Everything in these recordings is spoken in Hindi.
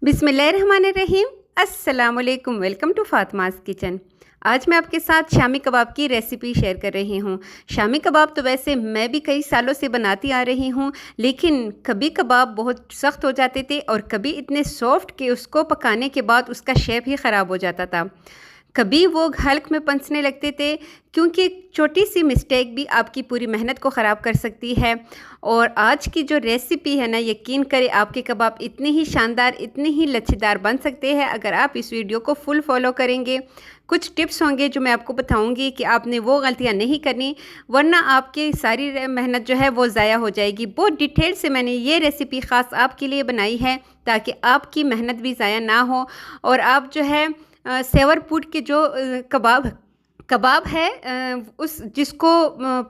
बिस्मिल्लाहिर्रहमानिर्रहीम। अस्सलामुअलैकुम। Welcome to Fatima's kitchen. आज मैं आपके साथ शामी कबाब की रेसिपी शेयर कर रही हूँ। शामी कबाब तो वैसे मैं भी कई सालों से बनाती आ रही हूँ, लेकिन कभी कबाब बहुत सख्त हो जाते थे और कभी इतने सॉफ्ट कि उसको पकाने के बाद उसका शेप ही ख़राब हो जाता था। कभी वो हल्क में पनसने लगते थे, क्योंकि एक छोटी सी मिस्टेक भी आपकी पूरी मेहनत को ख़राब कर सकती है। और आज की जो रेसिपी है ना, यकीन करें आपके कबाब इतने ही शानदार, इतने ही लच्छेदार बन सकते हैं अगर आप इस वीडियो को फुल फॉलो करेंगे। कुछ टिप्स होंगे जो मैं आपको बताऊंगी कि आपने वो गलतियां नहीं करनी, वरना आपकी सारी मेहनत जो है वो ज़ाया हो जाएगी। बहुत डिटेल से मैंने ये रेसिपी ख़ास आपके लिए बनाई है ताकि आपकी मेहनत भी ज़ाया ना हो और आप जो है सेवर फूड के जो कबाब है, उस जिसको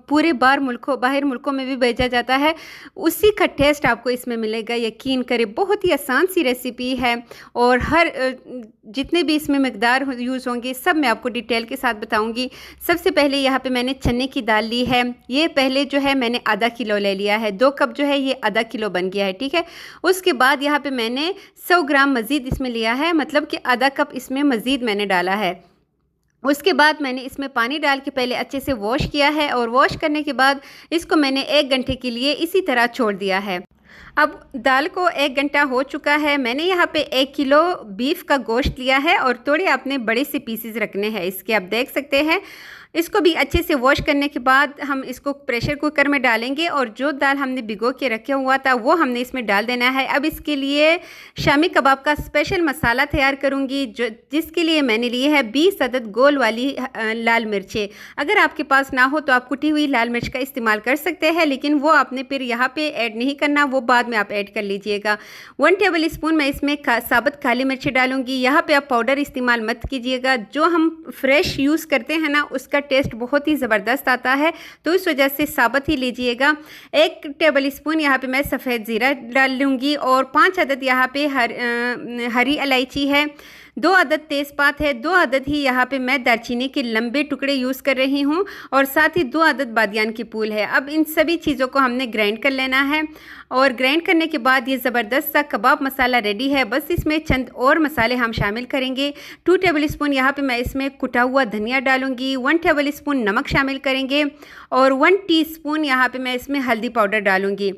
पूरे बाहर मुल्कों में भी भेजा जाता है, उसी का टेस्ट आपको इसमें मिलेगा। यकीन करें, बहुत ही आसान सी रेसिपी है और जितने भी इसमें मकदार यूज़ होंगे सब मैं आपको डिटेल के साथ बताऊंगी। सबसे पहले यहाँ पे मैंने चने की दाल ली है। ये पहले जो है मैंने आधा किलो ले लिया है। 2 कप जो है ये आधा किलो बन गया है, ठीक है। उसके बाद यहाँ पे मैंने 100 ग्राम मज़ीद इसमें लिया है, मतलब कि आधा कप इसमें मज़ीद मैंने डाला है। उसके बाद मैंने इसमें पानी डाल के पहले अच्छे से वॉश किया है और वॉश करने के बाद इसको मैंने 1 घंटे के लिए इसी तरह छोड़ दिया है। अब दाल को 1 घंटा हो चुका है। मैंने यहाँ पे 1 किलो बीफ का गोश्त लिया है और थोड़े अपने बड़े से पीसेस रखने हैं इसके, आप देख सकते हैं। इसको भी अच्छे से वॉश करने के बाद हम इसको प्रेशर कुकर में डालेंगे और जो दाल हमने भिगो के रखे हुआ था वो हमने इसमें डाल देना है। अब इसके लिए शामी कबाब का स्पेशल मसाला तैयार करूँगी, जिसके लिए मैंने लिए है 20 अदद गोल वाली लाल मिर्चें। अगर आपके पास ना हो तो आप कुटी हुई लाल मिर्च का इस्तेमाल कर सकते हैं, लेकिन वो आपने फिर यहाँ पे ऐड नहीं करना, वो बाद में आप ऐड कर लीजिएगा। 1 टेबल स्पून मैं इसमें साबुत काली मिर्ची डालूंगी। यहाँ पे आप पाउडर इस्तेमाल मत कीजिएगा, जो हम फ्रेश यूज़ करते हैं ना उसका टेस्ट बहुत ही ज़बरदस्त आता है, तो इस वजह से साबुत ही लीजिएगा। 1 टेबल स्पून यहाँ पे मैं सफ़ेद ज़ीरा डाल लूँगी और 5 अदद यहाँ पे हरी इलायची है, 2 अदद तेज़पात है, 2 अदद ही यहाँ पे मैं दालचीनी के लंबे टुकड़े यूज़ कर रही हूँ और साथ ही 2 अदद बादियान की फूल है। अब इन सभी चीज़ों को हमने ग्राइंड कर लेना है और ग्राइंड करने के बाद ये ज़बरदस्त सा कबाब मसाला रेडी है। बस इसमें चंद और मसाले हम शामिल करेंगे। 2 टेबल स्पून यहाँ पे मैं इसमें कुटा हुआ धनिया डालूंगी, 1 टेबल स्पून नमक शामिल करेंगे और 1 टीस्पून यहाँ पे मैं इसमें हल्दी पाउडर डालूंगी।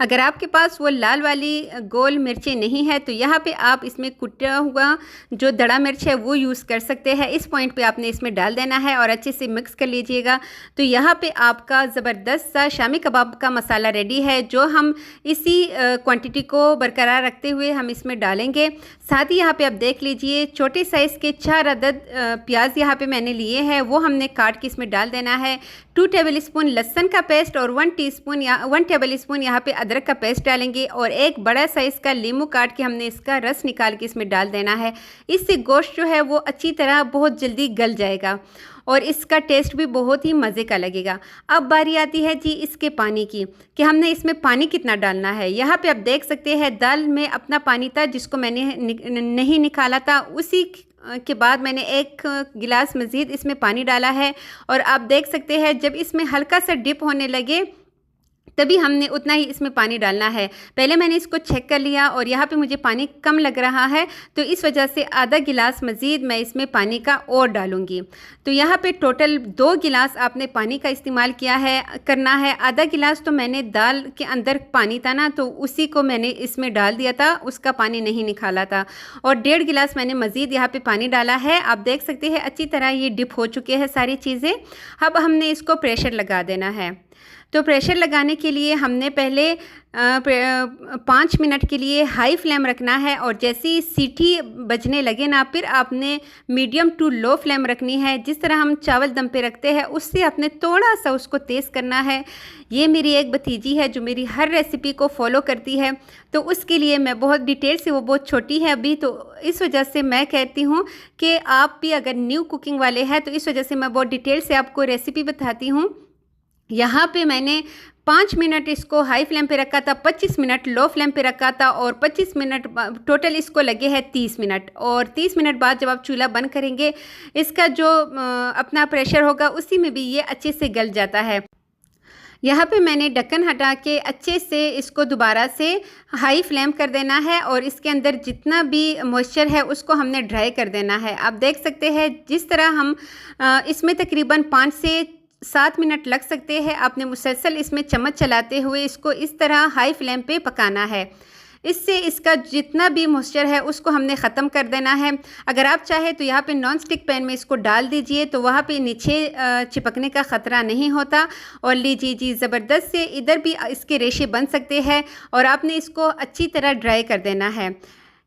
अगर आपके पास वो लाल वाली गोल मिर्चें नहीं है तो यहाँ पे आप इसमें कुटा हुआ जो दड़ा मिर्च है वो यूज़ कर सकते हैं। इस पॉइंट पे आपने इसमें डाल देना है और अच्छे से मिक्स कर लीजिएगा। तो यहाँ पे आपका ज़बरदस्त सा शामी कबाब का मसाला रेडी है, जो हम इसी क्वांटिटी को बरकरार रखते हुए हम इसमें डालेंगे। साथ ही यहाँ पे आप देख लीजिए, छोटे साइज़ के 4 अदद प्याज यहाँ पे मैंने लिए हैं, वो हमने काट के इसमें डाल देना है। 2 टेबल स्पून लहसुन का पेस्ट और 1 टेबल स्पून यहाँ पे अदरक का पेस्ट डालेंगे और एक बड़ा साइज़ का नींबू काट के हमने इसका रस निकाल के इसमें डाल देना है। इससे गोश्त जो है वो अच्छी तरह बहुत जल्दी गल जाएगा और इसका टेस्ट भी बहुत ही मज़े का लगेगा। अब बारी आती है जी इसके पानी की, कि हमने इसमें पानी कितना डालना है। यहाँ पे आप देख सकते हैं दाल में अपना पानी था जिसको मैंने नहीं निकाला था, उसी के बाद मैंने 1 गिलास मज़ीद इसमें पानी डाला है और आप देख सकते हैं जब इसमें हल्का सा डिप होने लगे तभी हमने उतना ही इसमें पानी डालना है। पहले मैंने इसको चेक कर लिया और यहाँ पे मुझे पानी कम लग रहा है, तो इस वजह से आधा गिलास मज़ीद मैं इसमें पानी का और डालूँगी। तो यहाँ पे टोटल 2 गिलास आपने पानी का इस्तेमाल करना है। आधा गिलास तो मैंने दाल के अंदर पानी था ना, तो उसी को मैंने इसमें डाल दिया था, उसका पानी नहीं निकाला था। और 1.5 गिलास मैंने मज़ीद यहाँ पर पानी डाला है। आप देख सकते हैं अच्छी तरह ये डिप हो चुके हैं सारी चीज़ें। अब हमने इसको प्रेशर लगा देना है। तो प्रेशर लगाने के लिए हमने पहले 5 मिनट के लिए हाई फ्लेम रखना है और जैसे ही सीटी बजने लगे ना, फिर आपने मीडियम टू लो फ्लेम रखनी है। जिस तरह हम चावल दम पे रखते हैं उससे आपने थोड़ा सा उसको तेज़ करना है। ये मेरी एक भतीजी है जो मेरी हर रेसिपी को फॉलो करती है, तो उसके लिए मैं बहुत डिटेल से, वो बहुत छोटी है अभी, तो इस वजह से मैं कहती हूँ कि आप भी अगर न्यू कुकिंग वाले हैं तो इस वजह से मैं बहुत डिटेल से आपको रेसिपी बताती हूँ। यहाँ पे मैंने 5 मिनट इसको हाई फ्लेम पे रखा था, 25 मिनट लो फ्लेम पे रखा था और 25 मिनट टोटल इसको लगे हैं 30 मिनट। और 30 मिनट बाद जब आप चूल्हा बंद करेंगे, इसका जो अपना प्रेशर होगा उसी में भी ये अच्छे से गल जाता है। यहाँ पे मैंने ढक्कन हटा के अच्छे से इसको दोबारा से हाई फ्लेम कर देना है और इसके अंदर जितना भी मॉइस्चर है उसको हमने ड्राई कर देना है। आप देख सकते हैं जिस तरह हम इसमें तकरीबन 5 से 7 मिनट लग सकते हैं। आपने मुसलसल इसमें चम्मच चलाते हुए इसको इस तरह हाई फ्लेम पे पकाना है। इससे इसका जितना भी मॉइस्चर है उसको हमने ख़त्म कर देना है। अगर आप चाहें तो यहाँ पे नॉन स्टिक पैन में इसको डाल दीजिए तो वहाँ पे नीचे चिपकने का ख़तरा नहीं होता। और लीजिए जी, ज़बरदस्त से इधर भी इसके रेशे बन सकते हैं और आपने इसको अच्छी तरह ड्राई कर देना है।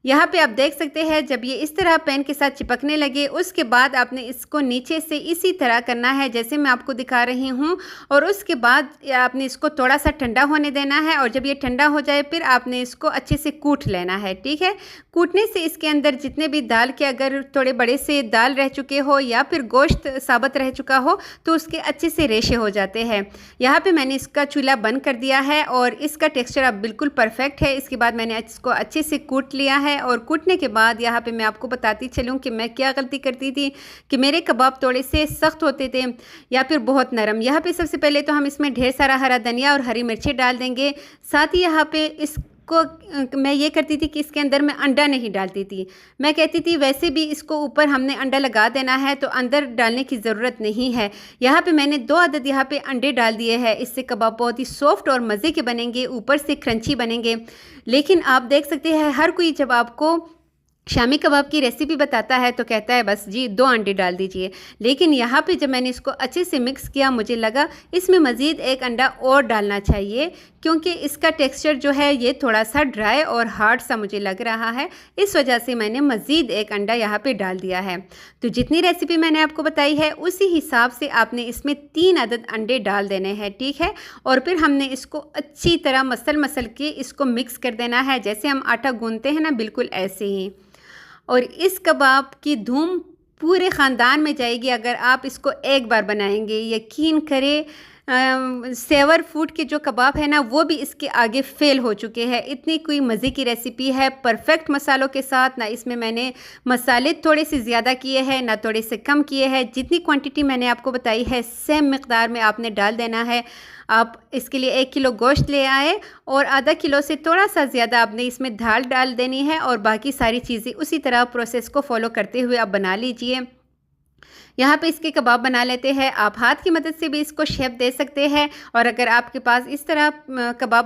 यहाँ पे आप देख सकते हैं जब ये इस तरह पैन के साथ चिपकने लगे उसके बाद आपने इसको नीचे से इसी तरह करना है जैसे मैं आपको दिखा रही हूँ। और उसके बाद आपने इसको थोड़ा सा ठंडा होने देना है और जब ये ठंडा हो जाए फिर आपने इसको अच्छे से कूट लेना है। ठीक है, कूटने से इसके अंदर जितने भी दाल के अगर थोड़े बड़े से दाल रह चुके हो या फिर गोश्त साबुत रह चुका हो तो उसके अच्छे से रेशे हो जाते हैं। यहाँ पे मैंने इसका चूल्हा बंद कर दिया है और इसका टेक्सचर अब बिल्कुल परफेक्ट है। इसके बाद मैंने इसको अच्छे से कूट लिया है और कूटने के बाद यहाँ पे मैं आपको बताती चलूँ कि मैं क्या गलती करती थी कि मेरे कबाब थोड़े से सख्त होते थे या फिर बहुत नरम। यहाँ पे सबसे पहले तो हम इसमें ढेर सारा हरा धनिया और हरी मिर्ची डाल देंगे। साथ ही यहाँ पे को मैं ये करती थी कि इसके अंदर मैं अंडा नहीं डालती थी। मैं कहती थी वैसे भी इसको ऊपर हमने अंडा लगा देना है तो अंदर डालने की ज़रूरत नहीं है। यहाँ पे मैंने 2 अदद यहाँ पे अंडे डाल दिए हैं। इससे कबाब बहुत ही सॉफ्ट और मज़े के बनेंगे, ऊपर से क्रंची बनेंगे। लेकिन आप देख सकते हैं हर कोई जब आपको शामी कबाब की रेसिपी बताता है तो कहता है बस जी 2 अंडे डाल दीजिए। लेकिन यहाँ पे जब मैंने इसको अच्छे से मिक्स किया मुझे लगा इसमें मज़ीद 1 अंडा और डालना चाहिए क्योंकि इसका टेक्सचर जो है ये थोड़ा सा ड्राई और हार्ड सा मुझे लग रहा है। इस वजह से मैंने मज़ीद 1 अंडा यहाँ पे डाल दिया है। तो जितनी रेसिपी मैंने आपको बताई है उसी हिसाब से आपने इसमें 3 अदद अंडे डाल देने हैं। ठीक है, और फिर हमने इसको अच्छी तरह मसल के इसको मिक्स कर देना है जैसे हम आटा गूंथते हैं ना, बिल्कुल ऐसे ही। और इस कबाब की धूम पूरे ख़ानदान में जाएगी अगर आप इसको एक बार बनाएंगे। यकीन करें सेवर फूड के जो कबाब है ना वो भी इसके आगे फेल हो चुके हैं। इतनी कोई मज़े की रेसिपी है, परफेक्ट मसालों के साथ। ना इसमें मैंने मसाले थोड़े से ज़्यादा किए हैं ना थोड़े से कम किए हैं। जितनी क्वांटिटी मैंने आपको बताई है सेम मिक़दार में आपने डाल देना है। आप इसके लिए 1 किलो गोश्त ले आए और आधा किलो से थोड़ा सा ज़्यादा आपने इसमें दाल डाल देनी है और बाकी सारी चीज़ें उसी तरह प्रोसेस को फॉलो करते हुए आप बना लीजिए। यहाँ पे इसके कबाब बना लेते हैं। आप हाथ की मदद से भी इसको शेप दे सकते हैं और अगर आपके पास इस तरह कबाब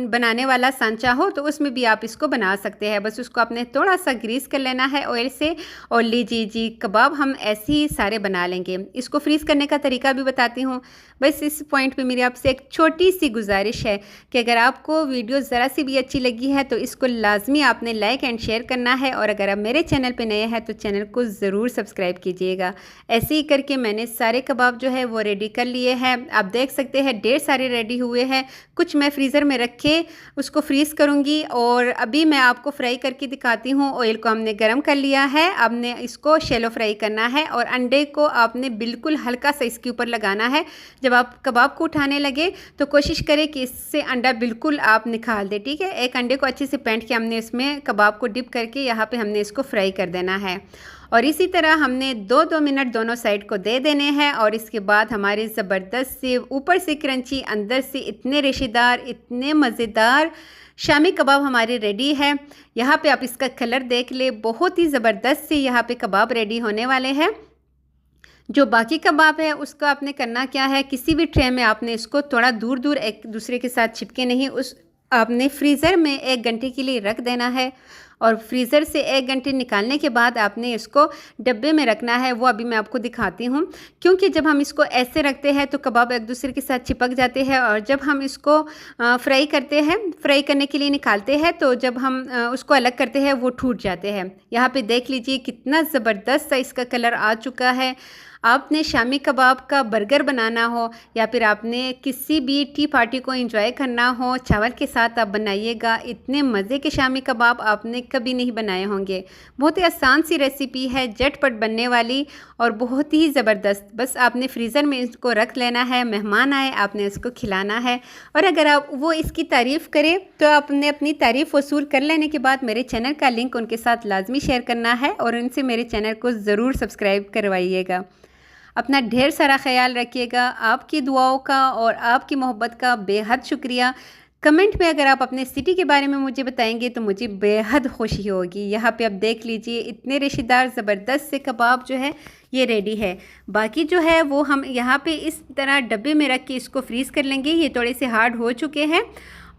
बनाने वाला सांचा हो तो उसमें भी आप इसको बना सकते हैं। बस उसको आपने थोड़ा सा ग्रीस कर लेना है ऑयल से। और लीजिए जी, कबाब हम ऐसे ही सारे बना लेंगे। इसको फ्रीज़ करने का तरीका भी बताती हूँ। बस इस पॉइंट पे मेरी आपसे एक छोटी सी गुजारिश है कि अगर आपको वीडियो ज़रा सी भी अच्छी लगी है तो इसको लाजमी आपने लाइक एंड शेयर करना है। और अगर आप मेरे चैनल पे नए हैं तो चैनल को ज़रूर सब्सक्राइब कीजिएगा। ऐसे ही करके मैंने सारे कबाब जो है वो रेडी कर लिए हैं। आप देख सकते हैं ढेर सारे रेडी हुए हैं। कुछ मैं फ्रीज़र में रख के उसको फ्रीज़ करूँगी और अभी मैं आपको फ्राई करके दिखाती हूँ। ऑयल को हमने गर्म कर लिया है, आपने इसको शैलो फ्राई करना है और अंडे को आपने बिल्कुल हल्का सा इसके ऊपर लगाना है। जब आप कबाब को उठाने लगे तो कोशिश करें कि इससे अंडा बिल्कुल आप निकाल दें। ठीक है, एक अंडे को अच्छे से फेंट के हमने इसमें कबाब को डिप करके यहाँ पे हमने इसको फ्राई कर देना है। और इसी तरह हमने 2-2 मिनट दोनों साइड को दे देने हैं। और इसके बाद हमारे ज़बरदस्त से ऊपर से क्रंची, अंदर से इतने रेशेदार, इतने मज़ेदार शामी कबाब हमारे रेडी है। यहाँ पे आप इसका कलर देख ले, बहुत ही ज़बरदस्त से यहाँ पे कबाब रेडी होने वाले हैं। जो बाकी कबाब है उसका आपने करना क्या है, किसी भी ट्रे में आपने इसको थोड़ा दूर दूर एक दूसरे के साथ चिपके नहीं, उस आपने फ्रीज़र में 1 घंटे के लिए रख देना है। और फ्रीज़र से 1 घंटे निकालने के बाद आपने इसको डब्बे में रखना है। वो अभी मैं आपको दिखाती हूँ, क्योंकि जब हम इसको ऐसे रखते हैं तो कबाब एक दूसरे के साथ चिपक जाते हैं और जब हम इसको फ्राई करते हैं, फ्राई करने के लिए निकालते हैं तो जब हम उसको अलग करते हैं वो टूट जाते हैं। यहाँ पे देख लीजिए कितना ज़बरदस्त सा इसका कलर आ चुका है। आपने शामी कबाब का बर्गर बनाना हो या फिर आपने किसी भी टी पार्टी को एंजॉय करना हो, चावल के साथ आप बनाइएगा। इतने मज़े के शामी कबाब आपने कभी नहीं बनाए होंगे। बहुत ही आसान सी रेसिपी है, झटपट बनने वाली और बहुत ही ज़बरदस्त। बस आपने फ्रीज़र में इसको रख लेना है, मेहमान आए आपने इसको खिलाना है। और अगर आप वो इसकी तारीफ़ करें तो आपने अपनी तारीफ़ वसूल कर लेने के बाद मेरे चैनल का लिंक उनके साथ लाजमी शेयर करना है और उनसे मेरे चैनल को ज़रूर सब्सक्राइब करवाइएगा। अपना ढेर सारा ख्याल रखिएगा। आपकी दुआओं का और आपकी मोहब्बत का बेहद शुक्रिया। कमेंट में अगर आप अपने सिटी के बारे में मुझे बताएंगे तो मुझे बेहद खुशी होगी। यहाँ पे आप देख लीजिए इतने रेशेदार ज़बरदस्त से कबाब जो है ये रेडी है। बाकी जो है वो हम यहाँ पे इस तरह डब्बे में रख के इसको फ्रीज़ कर लेंगे। ये थोड़े से हार्ड हो चुके हैं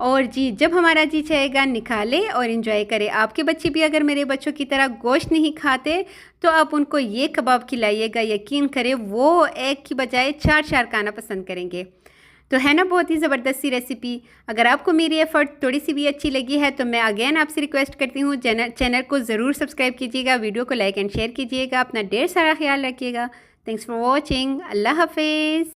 और जी जब हमारा जी चाहेगा निकालें और इन्जॉय करें। आपके बच्चे भी अगर मेरे बच्चों की तरह गोश्त नहीं खाते तो आप उनको ये कबाब खिलाइएगा, यकीन करें वो एक की बजाय 4 खाना पसंद करेंगे। तो है ना बहुत ही ज़बरदस्त सी रेसिपी। अगर आपको मेरी एफ़र्ट थोड़ी सी भी अच्छी लगी है तो मैं अगेन आपसे रिक्वेस्ट करती हूँ चैनल को ज़रूर सब्सक्राइब कीजिएगा, वीडियो को लाइक एंड शेयर कीजिएगा। अपना ढेर सारा ख्याल रखिएगा। Thanks for watching. अल्लाह हाफिज़।